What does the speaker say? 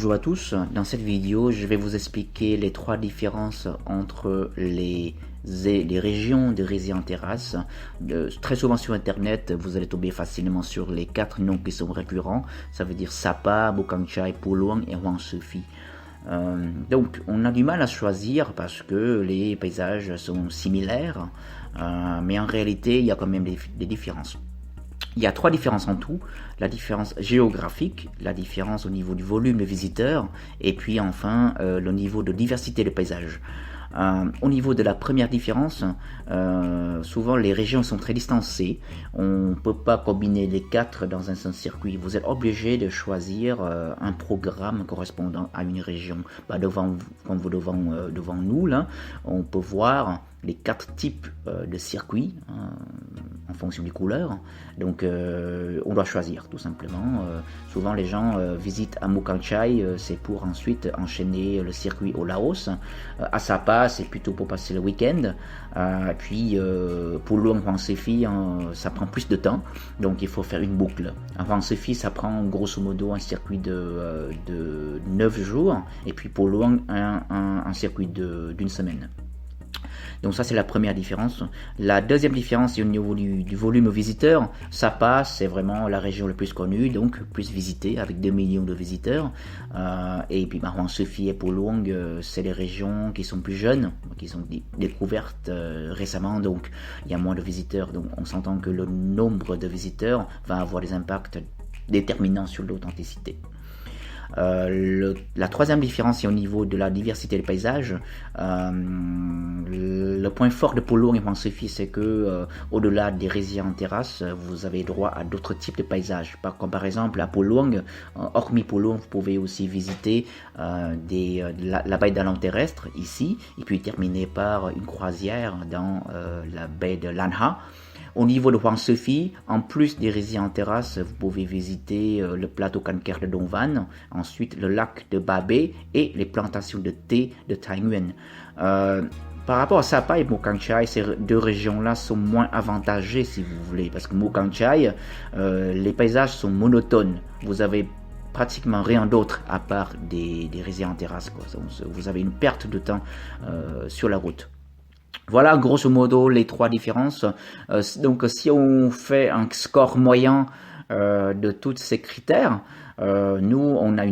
Bonjour à tous, dans cette vidéo je vais vous expliquer les trois différences entre les régions de résidents terrasse. Très souvent sur internet vous allez tomber facilement sur les quatre noms qui sont récurrents, ça veut dire Sapa, Mukhang Chai, Po Luang et Hoang Se Phi. Donc on a du mal à choisir parce que les paysages sont similaires, mais en réalité il y a quand même des différences. Il y a trois différences en tout: la différence géographique, la différence au niveau du volume de visiteurs, et puis enfin le niveau de diversité de paysages. Au niveau de la première différence, souvent les régions sont très distancées, on ne peut pas combiner les quatre dans un seul circuit, vous êtes obligé de choisir un programme correspondant à une région. Devant nous là, on peut voir les quatre types de circuits en fonction des couleurs, donc on doit choisir tout simplement. Souvent les gens visitent à Mukhang Chai, c'est pour ensuite enchaîner le circuit au Laos. À Sapa c'est plutôt pour passer le week-end, puis pour Luang Hoang Se Phi ça prend plus de temps, donc il faut faire une boucle. À Hoang Se Phi ça prend grosso modo un circuit de 9 jours, et puis pour Luang un circuit d'une semaine. Donc ça c'est la première différence. La deuxième différence c'est au niveau du volume aux visiteurs. Sapa c'est vraiment la région la plus connue, donc plus visitée, avec 2 millions de visiteurs. Et puis Hoang Se Phi et Po Luang c'est les régions qui sont plus jeunes, qui sont découvertes récemment, donc il y a moins de visiteurs. Donc on s'entend que le nombre de visiteurs va avoir des impacts déterminants sur l'authenticité. La troisième différence est au niveau de la diversité des paysages. Le point fort de Po Luang et Hoang Se Phi c'est que au-delà des résidents en terrasse, vous avez droit à d'autres types de paysages. Comme par exemple à Po Luang, hormis Po Luang, vous pouvez aussi visiter la baie d'Along terrestre ici, et puis terminer par une croisière dans la baie de Lan Ha. Au niveau de Hoang Se Phi, en plus des résidents en terrasse, vous pouvez visiter le plateau calcaire de Dong Van, ensuite le lac de Ba Be et les plantations de thé de Tai Nguyen. Par rapport à Sapa et Mukhang Chai, ces deux régions-là sont moins avantagées si vous voulez, parce que Mukhang Chai, les paysages sont monotones. Vous avez pratiquement rien d'autre à part des résidents en terrasse, quoi. Vous avez une perte de temps sur la route. Voilà grosso modo les trois différences. Donc si on fait un score moyen de tous ces critères, nous on a une